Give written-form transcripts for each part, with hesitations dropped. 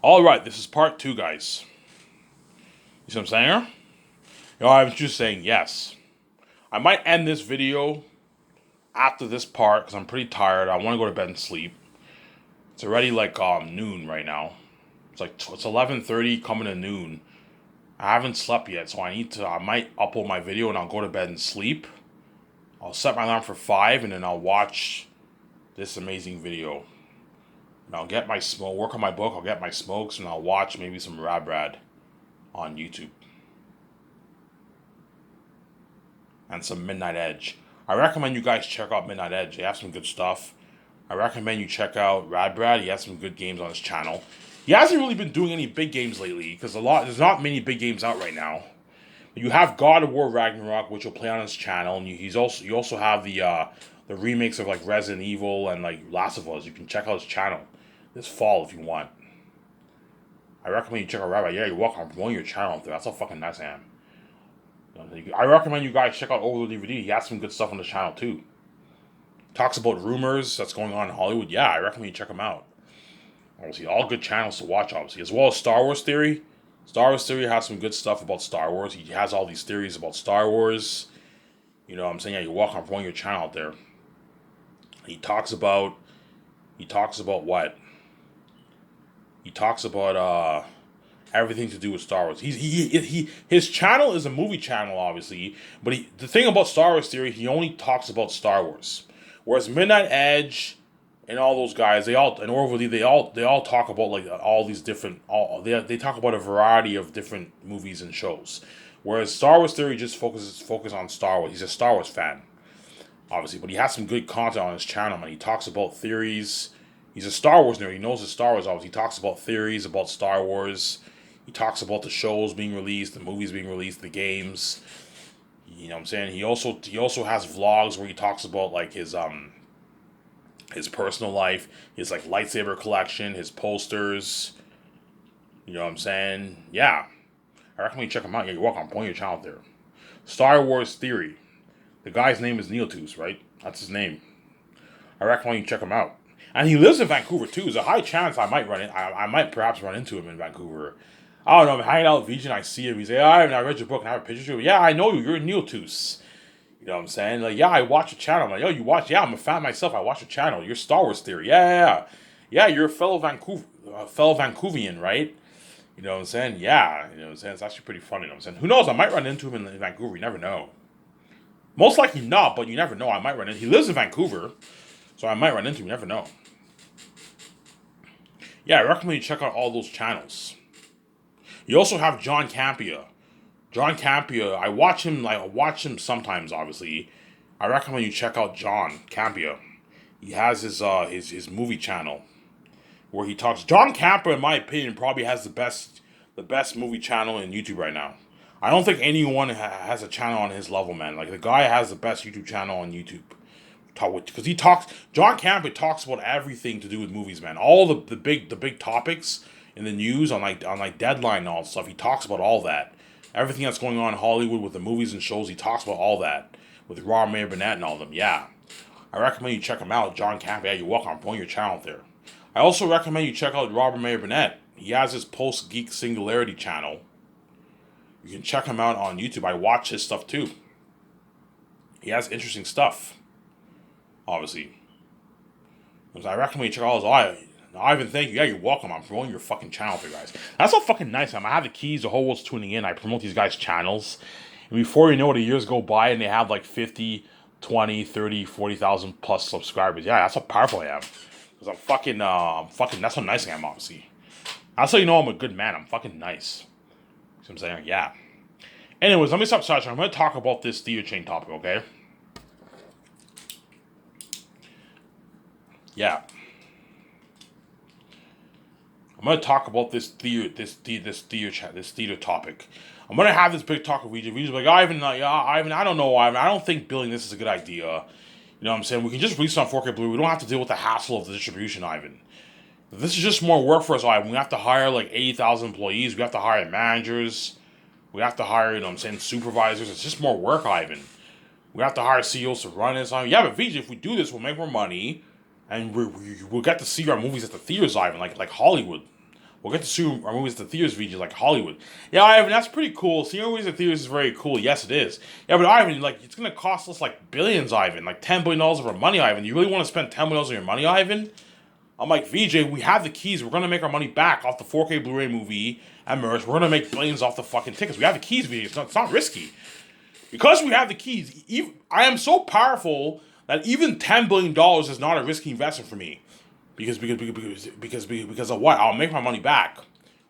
Alright, this is part two, guys. You see what I'm saying here? I'm just saying yes. I might end this video after this part because I'm pretty tired. I want to go to bed and sleep. It's already like noon right now. It's 11:30 coming to noon. I haven't slept yet, so I might upload my video and I'll go to bed and sleep. I'll set my alarm for 5 and then I'll watch this amazing video. And I'll get my smoke, work on my book, I'll get my smokes, and I'll watch maybe some Rad on YouTube. And some Midnight Edge. I recommend you guys check out Midnight Edge. They have some good stuff. I recommend you check out Radbrad. He has some good games on his channel. He hasn't really been doing any big games lately because there's not many big games out right now. You have God of War Ragnarok, which will play on his channel, and you also have the remakes of like Resident Evil and like Last of Us. You can check out his channel this fall if you want. I recommend you check out Radbrad. Yeah, you're welcome. I'm promoting your channel up there. That's how fucking nice I am. I recommend you guys check out Over the DVD. He has some good stuff on the channel too. Talks about rumors that's going on in Hollywood. Yeah, I recommend you check him out. Obviously, all good channels to watch, obviously. As well as Star Wars Theory. Star Wars Theory has some good stuff about Star Wars. He has all these theories about Star Wars. You know what I'm saying? Yeah, you're welcome. I'm promoting your channel out there. He talks about what? He talks about everything to do with Star Wars. His channel is a movie channel, obviously, but the thing about Star Wars Theory, he only talks about Star Wars. Whereas Midnight Edge and all those guys, they all talk about like all these different they talk about a variety of different movies and shows. Whereas Star Wars Theory just focus on Star Wars. He's a Star Wars fan, obviously, but he has some good content on his channel, man. He talks about theories. He's a Star Wars nerd. He knows his Star Wars, obviously. He talks about theories about Star Wars. He talks about the shows being released, the movies being released, the games. You know what I'm saying? He also has vlogs where he talks about like his personal life, his like lightsaber collection, his posters. You know what I'm saying? Yeah. I recommend you check him out. Yeah, you're welcome. I'm pointing your channel there. Star Wars Theory. The guy's name is Neil Tooth, right? That's his name. I recommend you check him out. And he lives in Vancouver too. There's a high chance I might perhaps run into him in Vancouver. I don't know. I'm hanging out with Vijay and I see him. He's like, I read your book and I have a picture of you. Yeah, I know you. You're Neil Tooth. You know what I'm saying? Like, yeah, I watch your channel. I'm like, yo, you watch? Yeah, I'm a fan myself. I watch your channel. You're Star Wars Theory. Yeah, you're a fellow Vancouvian, right? You know what I'm saying? Yeah, you know what I'm saying? It's actually pretty funny. You know what I'm saying? Who knows? I might run into him in Vancouver. You never know. Most likely not, but you never know. I might run into him. He lives in Vancouver, so I might run into him. You never know. Yeah, I recommend you check out all those channels. You also have John Campea. John Campea, I watch him sometimes, obviously. I recommend you check out John Campea. He has his movie channel where he talks. John Campea, in my opinion, probably has the best movie channel in YouTube right now. I don't think anyone has a channel on his level, man. Like, the guy has the best YouTube channel on YouTube. Because John Campea talks about everything to do with movies, man. All the big topics in the news on Deadline and all that stuff. He talks about all that. Everything that's going on in Hollywood with the movies and shows, he talks about all that. With Robert Mayer Burnett and all of them, yeah. I recommend you check him out, John Campea. Yeah, you're welcome. I'm putting your channel there. I also recommend you check out Robert Mayer Burnett. He has his Post Geek Singularity channel. You can check him out on YouTube. I watch his stuff too. He has interesting stuff, obviously. So I recommend you check out his Ivan, thank you. Yeah, you're welcome. I'm promoting your fucking channel for you guys. That's so fucking nice, man. I have the keys. The whole world's tuning in. I promote these guys' channels. And before you know it, the years go by and they have like 50, 20, 30, 40,000 plus subscribers. Yeah, that's how powerful I am. Because I'm fucking, that's how nice I am, obviously. That's how you know I'm a good man. I'm fucking nice. See what I'm saying? Yeah. Anyways, let me stop searching. I'm going to talk about this theater chain topic, okay? Yeah. I'm going to talk about this theater topic. I'm going to have this big talk with Vijay. Vijay's like, Ivan, I don't know, Ivan. I don't think building this is a good idea. You know what I'm saying? We can just release it on 4K Blu. We don't have to deal with the hassle of the distribution, Ivan. This is just more work for us, Ivan. We have to hire like 80,000 employees. We have to hire managers. We have to hire, you know what I'm saying, supervisors. It's just more work, Ivan. We have to hire CEOs to run this. Yeah, but Vijay, if we do this, we'll make more money. And we'll get to see our movies at the theaters, Ivan, like Hollywood. We'll get to see our movies at the theaters, VJ, like Hollywood. Yeah, Ivan, that's pretty cool. Seeing movies at theaters is very cool. Yes, it is. Yeah, but Ivan, like, it's gonna cost us like billions, Ivan. Like $10 billion of our money, Ivan. You really want to spend $10 billion on your money, Ivan? I'm like, VJ, we have the keys. We're gonna make our money back off the 4K Blu-ray movie and merch. We're gonna make billions off the fucking tickets. We have the keys, VJ. It's not risky. Because we have the keys, I am so powerful that even $10 billion is not a risky investment for me. Because of what? I'll make my money back.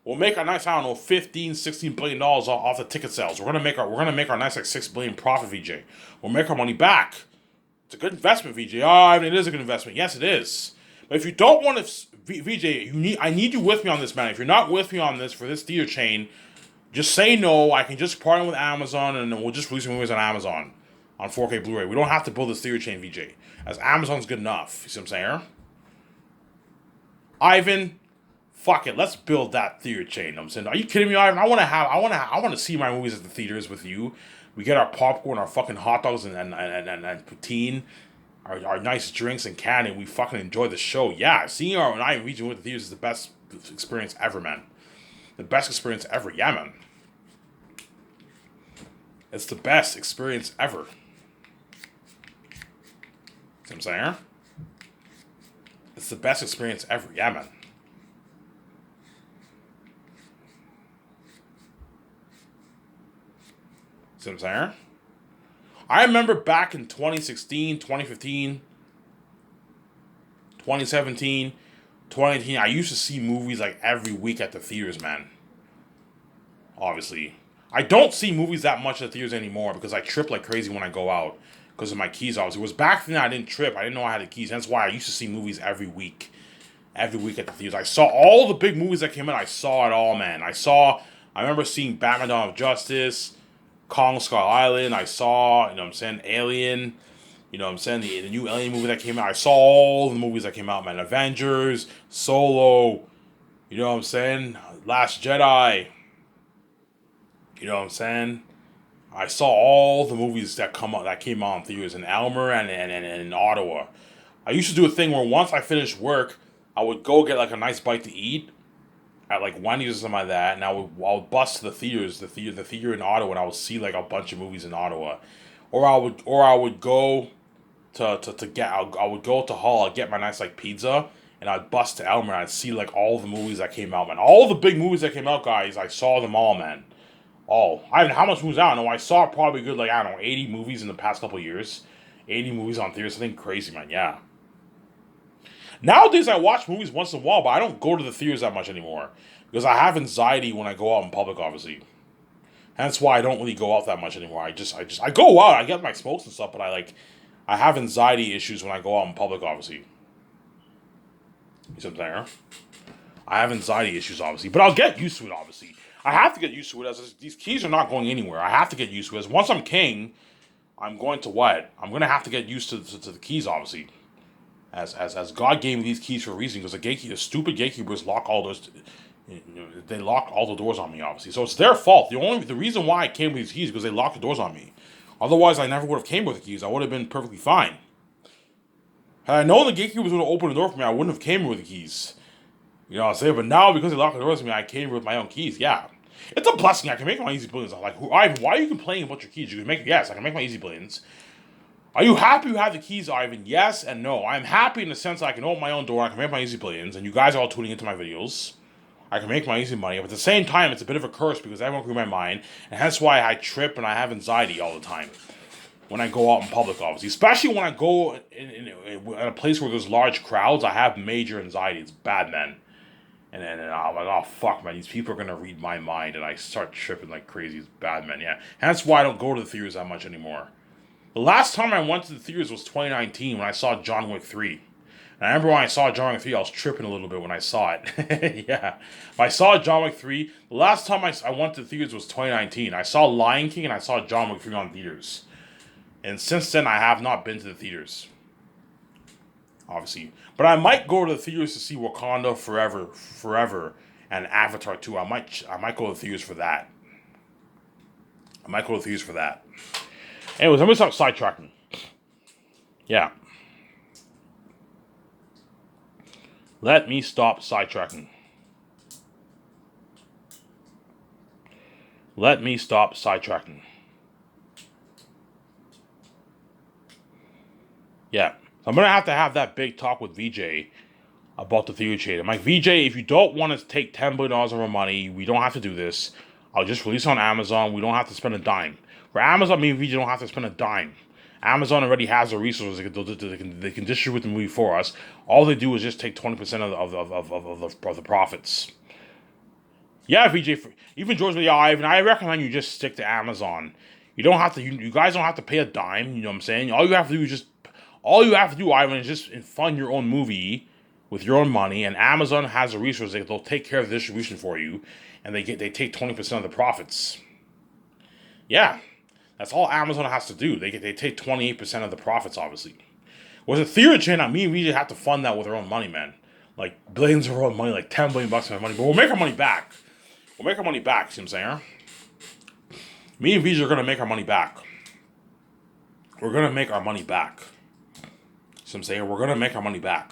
We'll make a nice, I don't know, $15-16 billion off the ticket sales. We're gonna make our nice like $6 billion profit, VJ. We'll make our money back. It's a good investment, VJ. Oh, I mean, it is a good investment. Yes, it is. But if you don't want to, VJ, I need you with me on this, man. If you're not with me on this for this theater chain, just say no. I can just partner with Amazon, and we'll just release movies on Amazon on 4K Blu-ray. We don't have to build this theater chain, VJ, as Amazon's good enough. You see what I'm saying? Ivan, fuck it. Let's build that theater chain. You know what I'm saying, are you kidding me, Ivan? I want to see my movies at the theaters with you. We get our popcorn, our fucking hot dogs, and poutine, our nice drinks and candy. And we fucking enjoy the show. Yeah, seeing our Ivan region with the theaters is the best experience ever, man. The best experience ever. Yeah, man. It's the best experience ever. See what I'm saying? It's the best experience ever. Yeah, man. See what I'm saying? I remember back in 2016, 2015, 2017, 2018, I used to see movies like every week at the theaters, man. Obviously. I don't see movies that much at the theaters anymore because I trip like crazy when I go out because of my keys, obviously. It was back then I didn't trip. I didn't know I had the keys. That's why I used to see movies every week. Every week at the theaters. I saw all the big movies that came out. I saw it all, man. I remember seeing Batman Dawn of Justice, Kong Skull Island. I saw, you know what I'm saying, Alien. You know what I'm saying, the new Alien movie that came out. I saw all the movies that came out, man. Avengers, Solo, you know what I'm saying, Last Jedi. You know what I'm saying? I saw all the movies that came out in theaters in Elmer and in Ottawa. I used to do a thing where once I finished work, I would go get like a nice bite to eat at like Wendy's or something like that, and I would bust to the theater in Ottawa, and I would see like a bunch of movies in Ottawa, or I would go I would go to Hall, I'd get my nice like pizza, and I'd bust to Elmer, and I'd see like all the movies that came out, man. All the big movies that came out, guys, I saw them all, man. All. I don't know how much movies, I don't know. I saw probably good, like, I don't know, 80 movies in the past couple of years. 80 movies on theaters. Something crazy, man. Yeah. Nowadays, I watch movies once in a while, but I don't go to the theaters that much anymore. Because I have anxiety when I go out in public, obviously. That's why I don't really go out that much anymore. I go out, I get my smokes and stuff, but I have anxiety issues when I go out in public, obviously. You see what I'm saying? I have anxiety issues, obviously, but I'll get used to it, obviously. I have to get used to it, as these keys are not going anywhere. I have to get used to it. As once I'm king, I'm going to what? I'm going to have to get used to the keys, obviously. As God gave me these keys for a reason, because the stupid gatekeepers lock all those. They locked all the doors on me, obviously. So it's their fault. The reason why I came with these keys is because they locked the doors on me. Otherwise, I never would have came with the keys. I would have been perfectly fine. Had I known the gatekeepers would have opened the door for me, I wouldn't have came with the keys. You know what I'm saying? But now, because they locked the doors on me, I came with my own keys. Yeah. It's a blessing. I can make my easy billions. Like, Ivan, why are you complaining about your keys? You can make, yes, I can make my easy billions. Are you happy you have the keys, Ivan? Yes and no. I'm happy in the sense that I can open my own door, I can make my easy billions, and you guys are all tuning into my videos. I can make my easy money, but at the same time, it's a bit of a curse because I won't read my mind, and hence why I trip and I have anxiety all the time when I go out in public, obviously. Especially when I go in a place where there's large crowds, I have major anxiety. It's bad, man. And I'm like, oh, fuck, man, these people are going to read my mind, and I start tripping like crazy. It's bad, man, yeah. Hence why I don't go to the theaters that much anymore. The last time I went to the theaters was 2019 when I saw John Wick 3. And I remember when I saw John Wick 3, I was tripping a little bit when I saw it. Yeah. But I saw John Wick 3. The last time I went to the theaters was 2019. I saw Lion King and I saw John Wick 3 on theaters. And since then, I have not been to the theaters. Obviously. But I might go to the theaters to see Wakanda Forever, and Avatar 2. I might go to the theaters for that. Anyways, let me stop sidetracking. Yeah. Let me stop sidetracking. Let me stop sidetracking. Yeah. So I'm going to have that big talk with VJ about the theater chain. I'm like, VJ, if you don't want to take $10 billion of our money, we don't have to do this. I'll just release it on Amazon. We don't have to spend a dime. For Amazon, me and VJ don't have to spend a dime. Amazon already has the resources. They can distribute the movie for us. All they do is just take 20% of the profits. Yeah, VJ, even George, yeah, Ivan, I recommend you just stick to Amazon. You don't have to. You guys don't have to pay a dime. You know what I'm saying? All you have to do, Ivan, is just fund your own movie with your own money. And Amazon has a resource; they'll take care of the distribution for you, and they take 20% of the profits. Yeah, that's all Amazon has to do. They take 28% of the profits, obviously. With a theater chain, me and we just have to fund that with our own money, man. Like billions of our own money, like $10 billion of our money, but we'll make our money back. We'll make our money back, see what I'm saying? Me and Visa are gonna make our money back. We're gonna make our money back. See what I'm saying? We're gonna make our money back.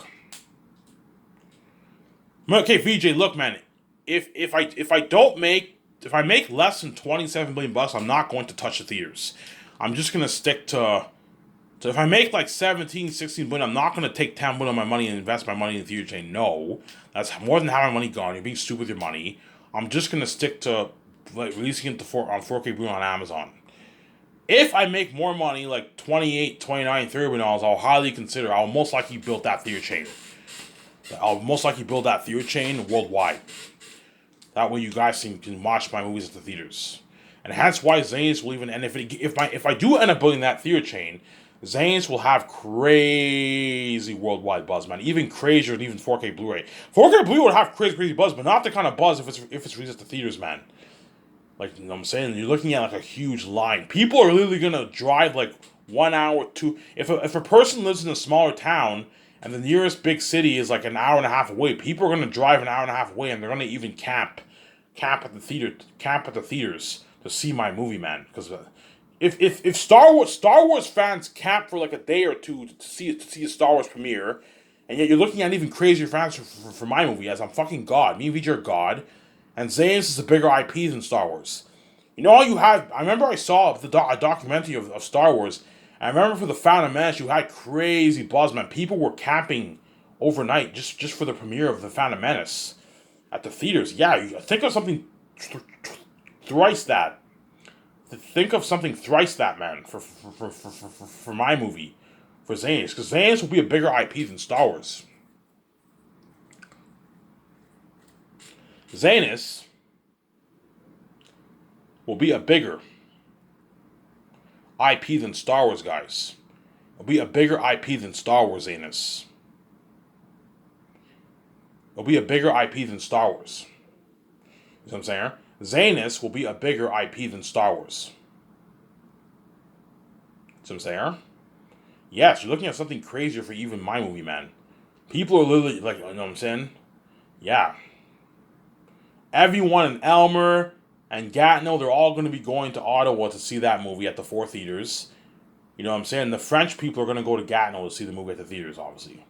Okay, VJ, look, man. If I make less than $27 billion, I'm not going to touch the theaters. I'm just gonna stick to if I make like 17, 16 billion, I'm not gonna take 10 billion of my money and invest my money in the theater chain. No. That's more than half my money gone. You're being stupid with your money. I'm just gonna stick to like releasing it on 4K Blu-ray on Amazon. If I make more money, like 28, 29, $30 billion, I'll highly consider. I'll most likely build that theater chain. I'll most likely build that theater chain worldwide. That way, you guys can watch my movies at the theaters, and that's why Zanes will even. And if I do end up building that theater chain, Zanes will have crazy worldwide buzz, man. Even crazier than even 4K Blu-ray. 4K Blu-ray would have crazy buzz, but not the kind of buzz if it's released at the theaters, man. Like, you know what I'm saying? You're looking at like a huge line. People are literally gonna drive like 1 hour to. If a person lives in a smaller town and the nearest big city is like an hour and a half away, people are gonna drive an hour and a half away, and they're gonna even camp at the theaters to see my movie, man. Because if Star Wars fans camp for like a day or two to see a Star Wars premiere, and yet you're looking at even crazier fans for my movie, as I'm fucking God. Me and VJ are God. And Zanes is a bigger IP than Star Wars. You know, all you had. I remember I saw a documentary of Star Wars. And I remember for the Phantom Menace, you had crazy buzz, man. People were camping overnight just for the premiere of the Phantom Menace at the theaters. Yeah, think of something thrice that. Think of something thrice that, man, for my movie, for Zanes, because Zanes will be a bigger IP than Star Wars. Zanus will be a bigger IP than Star Wars, guys. It'll be a bigger IP than Star Wars, Zanus. It'll be a bigger IP than Star Wars. You know what I'm saying? Zanus will be a bigger IP than Star Wars. You know what I'm saying? Yes, you're looking at something crazier for even my movie, man. People are literally, like, you know what I'm saying? Yeah. Everyone in Elmer and Gatineau, they're all going to be going to Ottawa to see that movie at the 4 theaters. You know what I'm saying? The French people are going to go to Gatineau to see the movie at the theaters, obviously.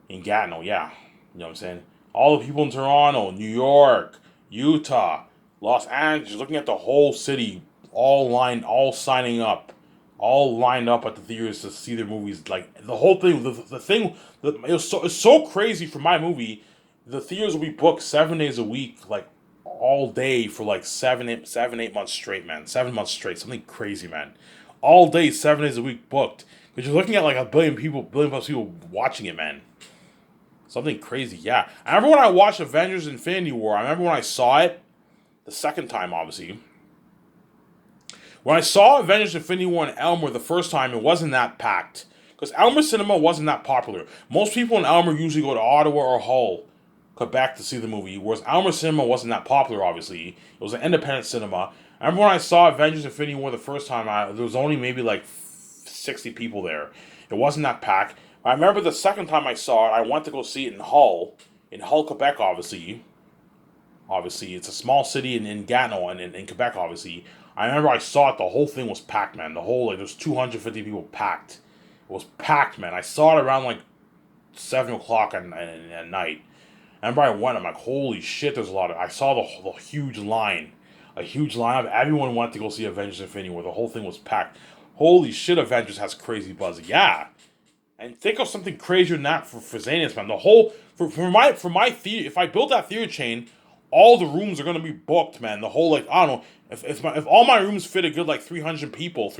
In Gatineau, yeah. You know what I'm saying? All the people in Toronto, New York, Utah, Los Angeles, looking at the whole city, all signing up, all lined up at the theaters to see their movies. Like, the whole thing, it's so crazy for my movie. The theaters will be booked 7 days a week, like all day for like 8 months straight, man. 7 months straight, something crazy, man. All day, 7 days a week booked. Because you're looking at like a billion plus people watching it, man. Something crazy, yeah. I remember when I watched Avengers Infinity War. I remember when I saw it the second time, obviously. When I saw Avengers Infinity War in Elmer the first time, it wasn't that packed. Because Elmer Cinema wasn't that popular. Most people in Elmer usually go to Ottawa or Hull, Quebec, to see the movie, whereas Elmer Cinema wasn't that popular, obviously. It was an independent cinema. I remember when I saw Avengers Infinity War the first time, there was only maybe like 60 people there. It wasn't that packed. I remember the second time I saw it, I went to go see it in Hull, Quebec, obviously. Obviously, it's a small city in Gatineau and in Quebec, obviously. I remember I saw it, the whole thing was packed, man. The whole, like, there was 250 people packed. It was packed, man. I saw it around like 7 o'clock at night. I remember I went, I'm like, holy shit, there's a lot of... I saw the huge line. a huge lineup. Everyone wanted to go see Avengers Infinity War. The whole thing was packed. Holy shit, Avengers has crazy buzz. Yeah. And think of something crazier than that for Zanus, man. The whole for my theater, if I build that theater chain, all the rooms are gonna be booked, man. The whole, like, I don't know, if all my rooms fit a good like 300 people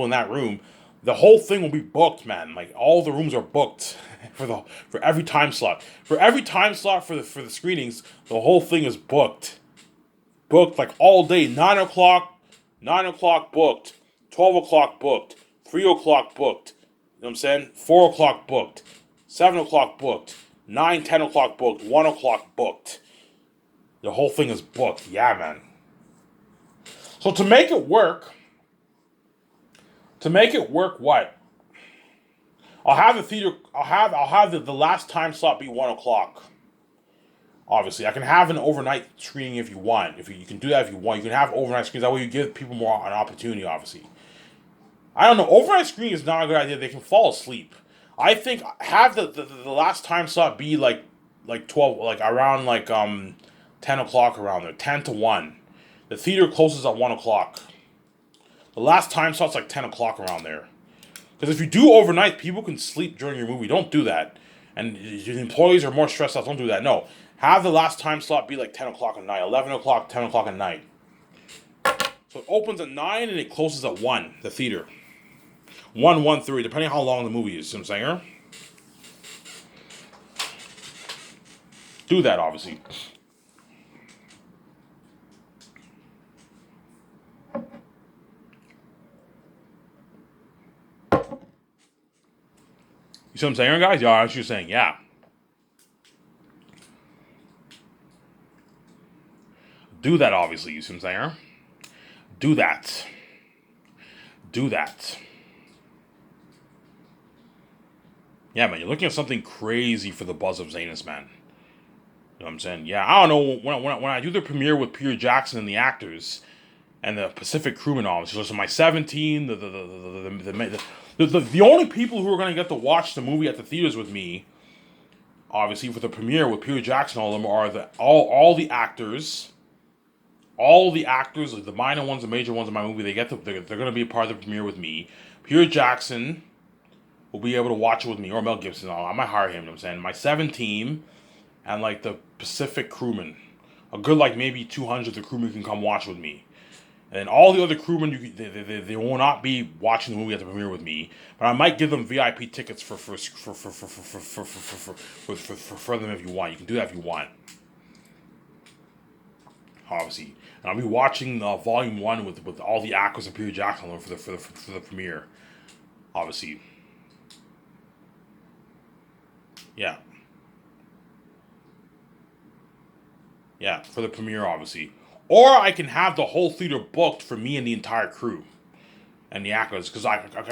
in that room, the whole thing will be booked, man. Like, all the rooms are booked for every time slot. For every time slot for the screenings, the whole thing is booked. Booked like all day. 9 o'clock booked. 12 o'clock booked. 3 o'clock booked. You know what I'm saying? 4 o'clock booked. 7 o'clock booked. 9, 10 o'clock booked. 1 o'clock booked. The whole thing is booked. Yeah, man. So to make it work, what? I'll have the theater. I'll have the last time slot be 1 o'clock. Obviously, I can have an overnight screening if you want. If you can do that if you want, you can have overnight screens. That way, you give people more an opportunity. Obviously, I don't know. Overnight screening is not a good idea. They can fall asleep. I think have the last time slot be like 12, like around 10 o'clock around there, 10 to 1. The theater closes at 1 o'clock. The last time slot's like 10 o'clock around there. Because if you do overnight, people can sleep during your movie. Don't do that. And your employees are more stressed out. Don't do that. No. Have the last time slot be like 10 o'clock at night, 11 o'clock, 10 o'clock at night. So it opens at 9 and it closes at 1, the theater. 1:30, depending on how long the movie is. You know what I'm saying? Do that, obviously. You see what I'm saying, guys? Yeah, I was just saying, yeah. Do that, obviously. You see what I'm saying? Do that. Do that. Yeah, man, you're looking at something crazy for the buzz of Zanus, man. You know what I'm saying? Yeah, I don't know. When I do the premiere with Peter Jackson and the actors and the Pacific crewmen, obviously, so my 17, the only people who are going to get to watch the movie at the theaters with me, obviously, for the premiere with Peter Jackson, all of them are all the actors. All the actors, like the minor ones, the major ones in my movie, they're going to be a part of the premiere with me. Peter Jackson will be able to watch it with me, or Mel Gibson. I might hire him. You know what I'm saying? My 7 team and like the Pacific crewmen, a good like maybe 200 of the crewmen can come watch with me. And all the other crewmen, they will not be watching the movie at the premiere with me, but I might give them VIP tickets for them if you want. You can do that if you want, obviously. And I'll be watching Volume 1 with all the actors and Peter Jackson for the premiere, obviously. Yeah. Yeah, for the premiere, obviously. Or I can have the whole theater booked for me and the entire crew and the actors, because I don't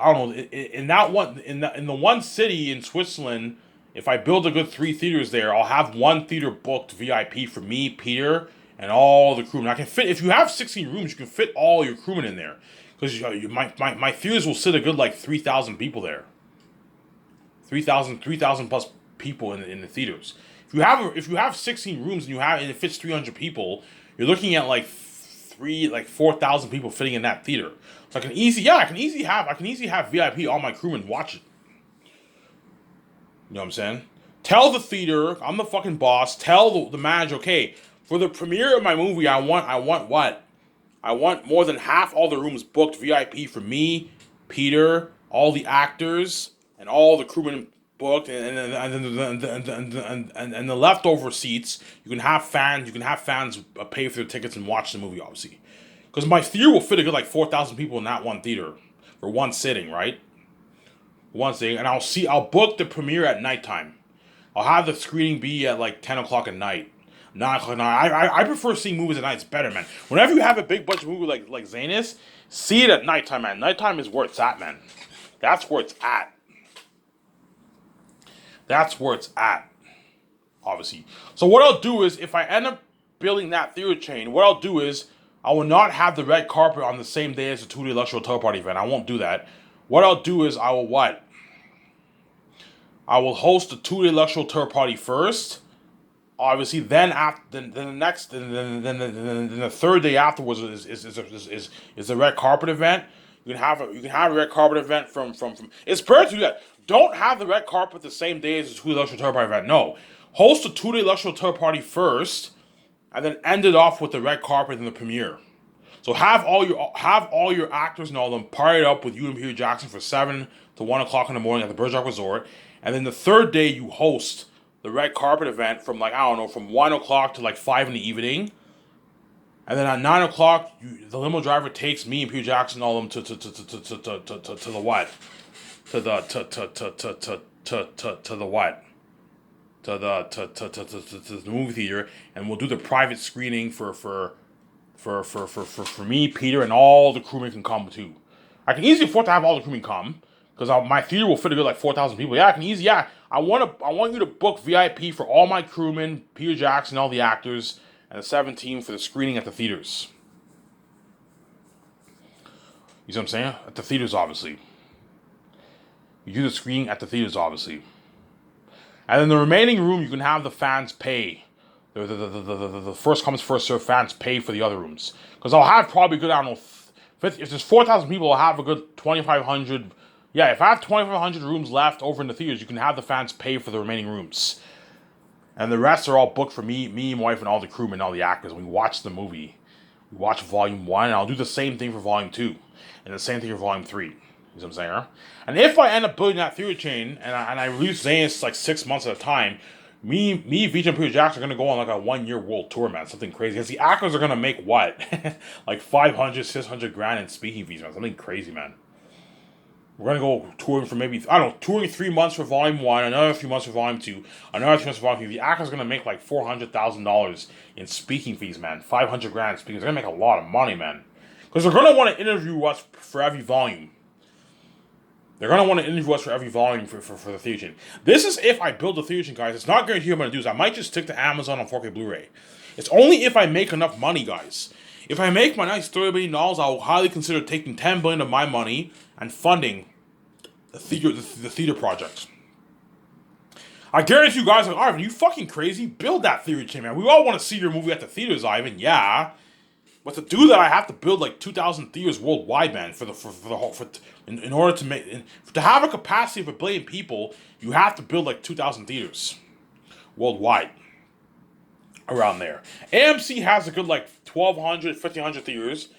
know. In the one city in Switzerland, if I build a good 3 theaters there, I'll have one theater booked VIP for me, Peter, and all the crewmen. I can fit, if you have 16 rooms, you can fit all your crewmen in there, because my theaters will sit a good like 3,000 people there. 3,000 plus people in the theaters. If you have 16 rooms and it fits 300 people, you're looking at like 4,000 people fitting in that theater. So I can easily have VIP all my crewmen watch it. You know what I'm saying? Tell the theater, I'm the fucking boss. Tell the manager, okay, for the premiere of my movie, I want what? I want more than half all the rooms booked VIP for me, Peter, all the actors, and all the crewmen booked, and the leftover seats, you can have fans pay for their tickets and watch the movie, obviously. Because my theater will fit a good like 4,000 people in that one theater for one sitting, right? One sitting, and I'll book the premiere at nighttime. I'll have the screening be at like 10 o'clock at night. 9 o'clock at night. I prefer seeing movies at night. It's better, man. Whenever you have a big budget movie like Zanus, see it at nighttime, man. Nighttime is where it's at, man. That's where it's at. That's where it's at, obviously. So what I'll do is, if I end up building that theater chain, what I'll do is, I will not have the red carpet on the same day as the 2D Electro Tour Party event. I won't do that. What I'll do is, I will host the 2D Electro Tour Party first, obviously. Then after, then the next, then the third day afterwards is the red carpet event. You can have a red carpet event from. It's better to do that. Don't have the red carpet the same day as the 2-day luxury tour party event. No, host the 2-day luxury tour party first, and then end it off with the red carpet and the premiere. So have all your actors and all of them partied up with you and Peter Jackson for 7 to 1 o'clock in the morning at the Bergerac Resort, and then the third day you host the red carpet event from like, I don't know, from 1 o'clock to like 5 in the evening, and then at 9 o'clock the limo driver takes me and Peter Jackson and all of them to the what, to the what, to the movie theater, and we'll do the private screening for me, Peter, and all the crewmen can come too. I can easily afford to have all the crewmen come because my theater will fit a good like 4,000 people. Yeah, I can easily. Yeah, I want you to book VIP for all my crewmen, Peter Jackson, all the actors, and the 17 for the screening at the theaters. You see what I'm saying? At the theaters, obviously. You do the screening at the theaters, obviously. And then the remaining room, you can have the fans pay. The first comes, first serve fans pay for the other rooms. Because I'll have probably good, I don't know, if there's 4,000 people, I'll have a good 2,500. Yeah, if I have 2,500 rooms left over in the theaters, you can have the fans pay for the remaining rooms. And the rest are all booked for me, my wife, and all the crewmen and all the actors. We watch the movie. We watch Volume 1, and I'll do the same thing for Volume 2. And the same thing for Volume 3. You know what I'm saying? And if I end up building that theater chain, and I release Zane's like 6 months at a time, me, Vijay, and Peter Jackson are going to go on like a 1-year world tour, man. Something crazy. Because the actors are going to make what? Like 500, 600 grand in speaking fees, man. Something crazy, man. We're going to go touring for maybe, I don't know, touring 3 months for Volume 1, another 3 months for Volume 2, another 3 months for Volume 3. The actors are going to make like $400,000 in speaking fees, man. 500 grand in speaking. They're going to make a lot of money, man. Because they're going to want to interview us for every volume. They're going to want to interview us for every volume for the theater chain. This is if I build the theater chain, guys. It's not guaranteed I'm going to do this. I might just stick to Amazon on 4K Blu-ray. It's only if I make enough money, guys. If I make my nice $30 billion, I'll highly consider taking $10 billion of my money and funding the theater projects. I guarantee you guys, like, Ivan, you fucking crazy? Build that theater chain, man. We all want to see your movie at the theaters, Ivan. Yeah. But to do that, I have to build like 2,000 theaters worldwide, man. In order to to have a capacity of 1 billion people, you have to build like 2,000 theaters worldwide. Around there, AMC has a good like 1,200, 1,500 theaters.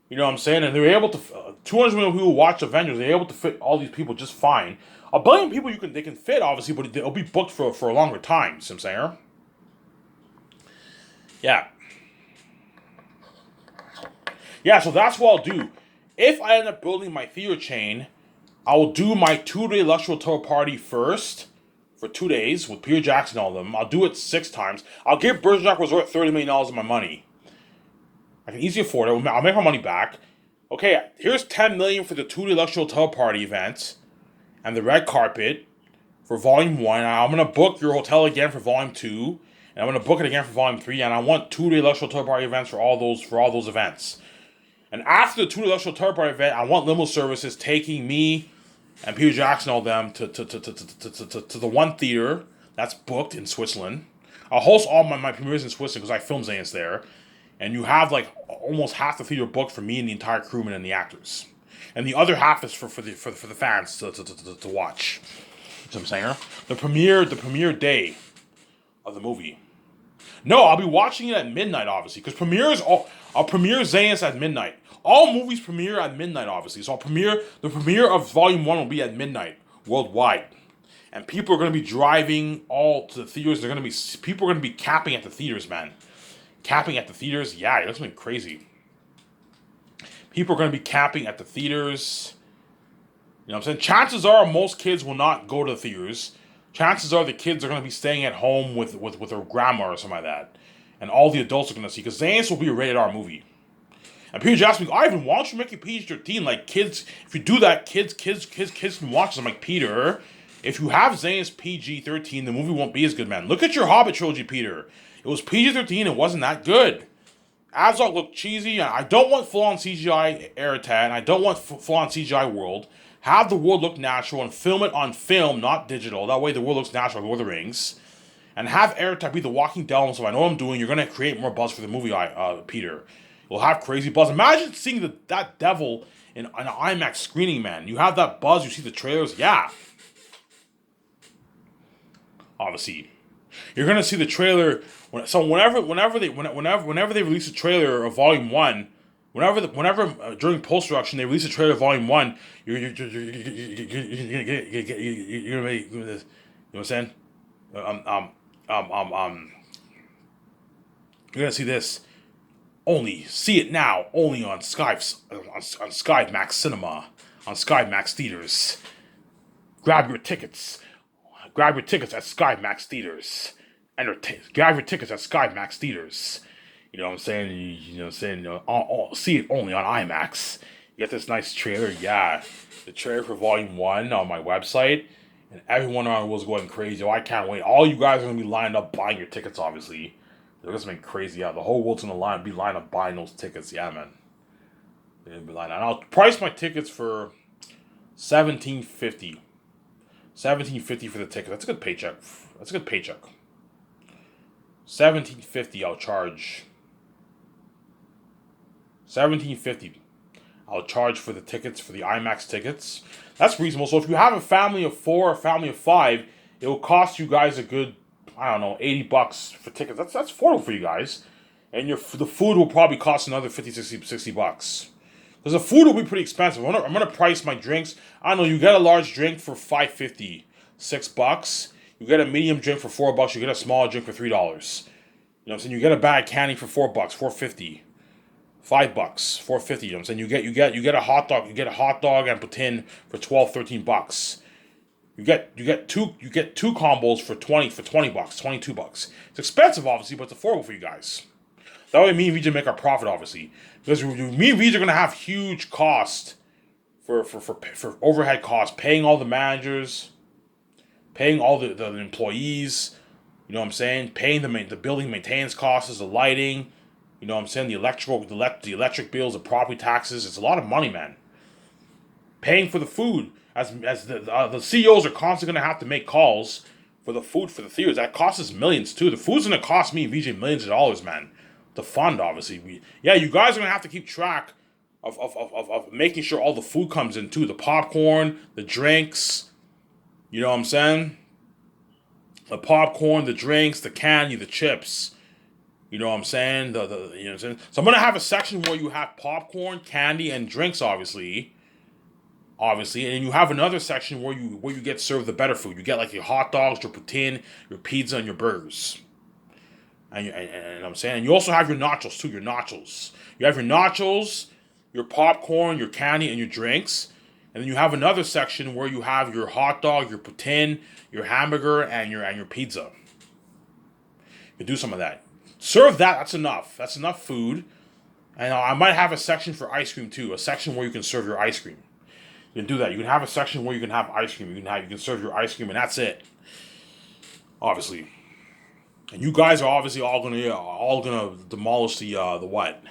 You know what I'm saying? And they're able to 200 million people watch Avengers. They're able to fit all these people just fine. 1 billion people they can fit obviously, but they'll be booked for a longer time. You see what I'm saying? Yeah. Yeah, so that's what I'll do. If I end up building my theater chain, I will do my 2-day luxury tour party first for 2 days with Peter Jackson and all of them. I'll do it 6 times. I'll give Bergerac Resort $30 million of my money. I can easily afford it. I'll make my money back. Okay, here's $10 million for the 2-day luxury hotel party event and the red carpet for Volume 1. I'm going to book your hotel again for Volume 2. And I'm going to book it again for Volume 3. And I want 2-day luxury hotel party events for all those events. And after the 2-day luxury hotel party event, I want limo services taking me and Peter Jackson, all them, to the one theater that's booked in Switzerland. I'll host all my premieres in Switzerland because I film Zane's there. And you have like almost half the theater booked for me and the entire crewman and the actors. And the other half is for the fans to watch. You know what I'm saying? The premiere day of the movie. No, I'll be watching it at midnight, obviously, because I'll premiere Zane's at midnight. All movies premiere at midnight, obviously. So the premiere of Volume 1 will be at midnight worldwide. And people are going to be driving all to the theaters. People are going to be capping at the theaters, man. Capping at the theaters, yeah, that's been crazy. People are going to be capping at the theaters. You know what I'm saying? Chances are most kids will not go to the theaters. Chances are the kids are going to be staying at home with their grandma or something like that. And all the adults are going to see. Because Zane's will be a rated R movie. And Peter Jackson goes, Ivan, why don't you make it PG-13? Like, kids, if you do that, kids can watch it. I'm like, Peter, if you have Zane's PG-13, the movie won't be as good, man. Look at your Hobbit trilogy, Peter. It was PG-13, it wasn't that good. Azog looked cheesy. I don't want full-on CGI Eritad, and I don't want full-on CGI world. Have the world look natural and film it on film, not digital. That way the world looks natural, like Lord of the Rings. and have Airtech be the walking demo. So I know what I'm doing. You're gonna create more buzz for the movie, Peter. You'll have crazy buzz. Imagine seeing that devil in an IMAX screening, man. You have that buzz. You see the trailers, yeah. Obviously, you're gonna see the trailer. Whenever they release a trailer of Volume 1, whenever during post production they release a trailer of Volume 1, you're gonna make this. You know what I'm saying? You're gonna see this. Only see it now. Only on Sky Max Cinema, on Sky Max Theaters. Grab your tickets. Grab your tickets at Sky Max Theaters. Grab your tickets at Sky Max Theaters. You know what I'm saying? You know what I'm saying? See it only on IMAX. You get this nice trailer. Yeah, the trailer for Volume 1 on my website. And everyone around the world's going crazy. Oh, I can't wait. All you guys are going to be lined up buying your tickets, obviously. They're going to make crazy. Yeah, the whole world's going to be lined up buying those tickets. Yeah, man. They're going to be lined up. And I'll price my tickets for $17.50. $17.50 for the ticket. That's a good paycheck. That's a good paycheck. $17.50 I'll charge. $17.50 I'll charge for the tickets, for the IMAX tickets. That's reasonable. So if you have a family of 4 or a family of 5, it will cost you guys a good, I don't know, $80 for tickets. That's affordable for you guys. And the food will probably cost another $50, $60 bucks. Because the food will be pretty expensive. I'm gonna price my drinks. I don't know, you get a large drink for $5.50, $6. You get a medium drink for $4. You get a small drink for $3. You know what I'm saying? You get a bag of candy for $4, $4.50. $5, $4.50. You know what I'm saying? You get a hot dog. You get a hot dog and poutine for $12, $13. You get two combos for $20 $22. It's expensive, obviously, but it's affordable for you guys. That way, me and VJ make our profit, obviously, because me and VJ are gonna have huge cost for overhead costs, paying all the managers, paying all the employees. You know what I'm saying? Paying the building maintenance costs, the lighting. You know what I'm saying? The electric bills, the property taxes. It's a lot of money, man. Paying for the food. As the CEOs are constantly going to have to make calls for the food for the theaters. That costs us millions, too. The food's going to cost me, VJ, millions of dollars, man. The fund, obviously. You guys are going to have to keep track of making sure all the food comes in, too. The popcorn, the drinks. You know what I'm saying? The popcorn, the drinks, the candy, the chips. You know what I'm saying? You know what I'm saying? So I'm gonna have a section where you have popcorn, candy, and drinks, obviously, and then you have another section where you get served the better food. You get like your hot dogs, your poutine, your pizza, and your burgers. And I'm saying, and you also have your nachos too. Your nachos. You have your nachos, your popcorn, your candy, and your drinks. And then you have another section where you have your hot dog, your poutine, your hamburger, and your pizza. You do some of that. Serve that. That's enough. That's enough food. And I might have a section for ice cream too. A section where you can serve your ice cream. You can do that. You can have a section where you can have ice cream. You can serve your ice cream, and that's it. Obviously. And you guys are obviously all gonna demolish the what?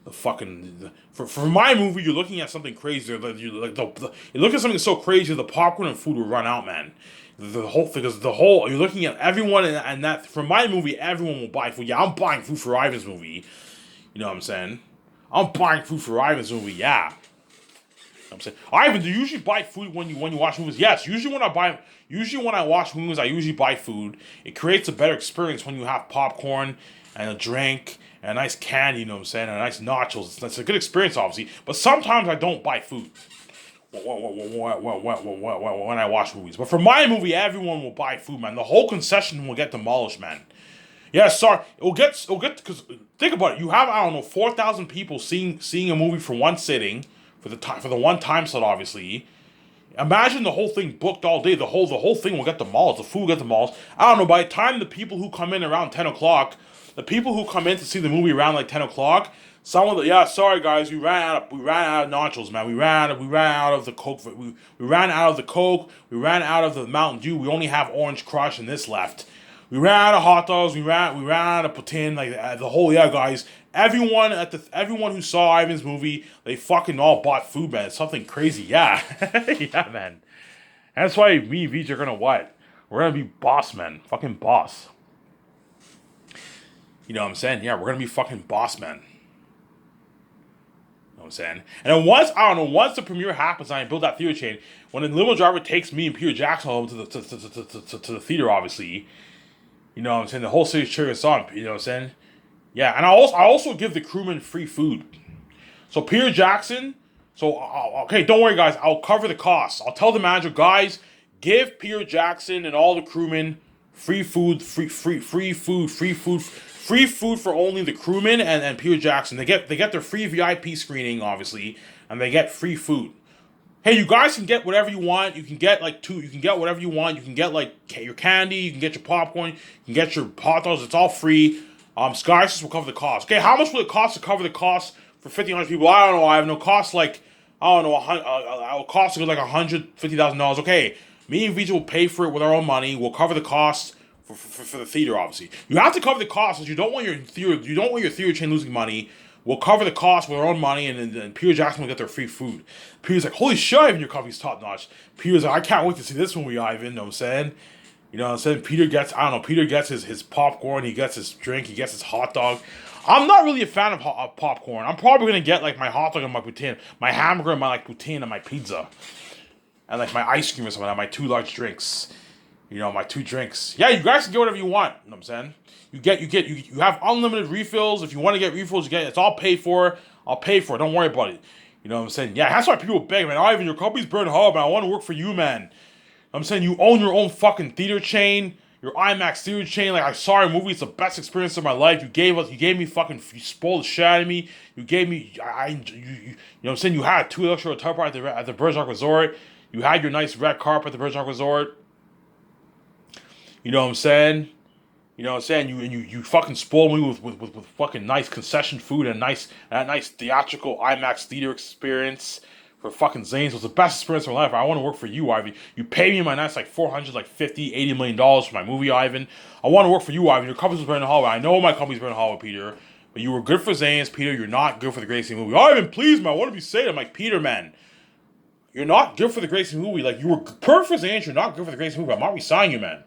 The fucking for my movie. You're looking at something crazy. You're looking at something so crazy. The popcorn and food will run out, man. The whole thing is you're looking at everyone, and that for my movie, everyone will buy food. Yeah, I'm buying food for Ivan's movie. You know what I'm saying? I'm buying food for Ivan's movie. Yeah. I'm saying, Ivan, do you usually buy food when you watch movies? Yes. Usually when I watch movies, I usually buy food. It creates a better experience when you have popcorn and a drink and a nice candy. You know what I'm saying? And a nice nachos. It's a good experience, obviously. But sometimes I don't buy food when I watch movies. But for my movie, everyone will buy food, man. The whole concession will get demolished, man. Yeah, sorry. It'll get because think about it. You have, I don't know, 4,000 people seeing a movie for one sitting for the one time slot, obviously. Imagine the whole thing booked all day. The whole thing will get demolished. The food will get demolished. I don't know, by the time the people who come in around 10 o'clock, the people who come in to see the movie around like 10 o'clock, sorry guys, we ran out of nachos, man. We ran out of the Coke. We ran out of the Coke. We ran out of the Mountain Dew. We only have Orange Crush and this left. We ran out of hot dogs. We ran out of poutine. Like the whole guys. Everyone who saw Ivan's movie, they fucking all bought food, man. It's something crazy, yeah, yeah, man. And that's why me and VJ are gonna what? We're gonna be boss, man. Fucking boss. You know what I'm saying? Yeah, we're gonna be fucking boss men. You know what I'm saying? And then once, I don't know, once the premiere happens and I build that theater chain, when the limo driver takes me and Peter Jackson home to the theater, obviously, you know what I'm saying? The whole city's cheering us on, you know what I'm saying? Yeah, and I also give the crewmen free food. So Peter Jackson, okay, don't worry guys, I'll cover the costs. I'll tell the manager, guys, give Peter Jackson and all the crewmen free food, free food for only the crewmen and Peter Jackson. They get their free VIP screening, obviously, and they get free food. Hey, you guys can get whatever you want. You can get you can get whatever you want. You can get like your candy, you can get your popcorn, you can get your hot dogs. It's all free. Skysys will cover the cost. Okay, how much will it cost to cover the cost for 1,500 people? I don't know. I have no cost like I don't know. It'll cost like $150,000. Okay, me and Visa will pay for it with our own money. We'll cover the cost for the theater. Obviously, you have to cover the cost because you don't want your theater chain losing money. We'll cover the cost with our own money, and then Peter Jackson will get their free food. Peter's like, holy shit, Ivan, your company's top notch. Peter's like, I can't wait to see this movie, Ivan. You know what I'm saying? You know what I'm saying? Peter gets his popcorn, he gets his drink, he gets his hot dog. I'm not really a fan of popcorn. I'm probably going to get like my hot dog and my poutine, my hamburger and my like poutine and my pizza. And like my ice cream or something, and my 2 large drinks. You know, my 2 drinks. Yeah, you guys can get whatever you want. You know what I'm saying? You have unlimited refills. If you want to get refills, you get it. It's all paid for. I'll pay for it. Don't worry about it. You know what I'm saying? Yeah, that's why people beg, man. Ivan, your company's burning hard, man. I want to work for you, man. I'm saying you own your own fucking theater chain, your IMAX theater chain. Like I saw your movie, it's the best experience of my life. You gave me fucking, you spoiled the shit out of me. You gave me, you know what I'm saying? You had 2 extra hotel parties at the Bergerac Resort. You had your nice red carpet at the Bergerac Resort. You know what I'm saying? You know what I'm saying? You fucking spoiled me with fucking nice concession food and nice theatrical IMAX theater experience for fucking Zane's. It was the best experience of my life. I want to work for you, Ivan. You pay me my nice like $400, like $50, $80 million for my movie, Ivan. I want to work for you, Ivan. Your company's burning Hollywood. I know my company's burning Hollywood, Peter. But you were good for Zane's, Peter. You're not good for the Gracie movie. Ivan, please, man. What did you say? I'm like, Peter, man. You're not good for the Gracie movie. Like, you were perfect for Zane's. You're not good for the Gracie movie. I'm not resigning you, man.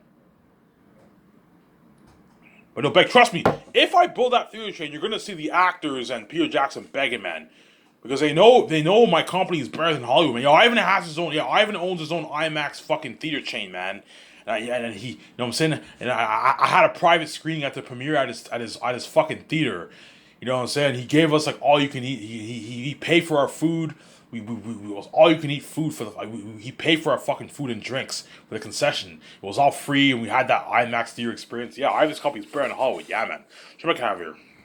But no, beg, trust me, if I build that theater chain, you're gonna see the actors and Peter Jackson begging, man. Because they know my company is better than Hollywood, man. Ivan owns his own IMAX fucking theater chain, man. And he, you know what I'm saying? And I had a private screening at the premiere at his fucking theater. You know what I'm saying? He gave us like all you can eat. He paid for our food. We was all you can eat food for he paid for our fucking food and drinks for the concession. It was all free, and we had that IMAX theater experience. Yeah, Ivan's company's better than Hollywood. Yeah, man. What can I have here?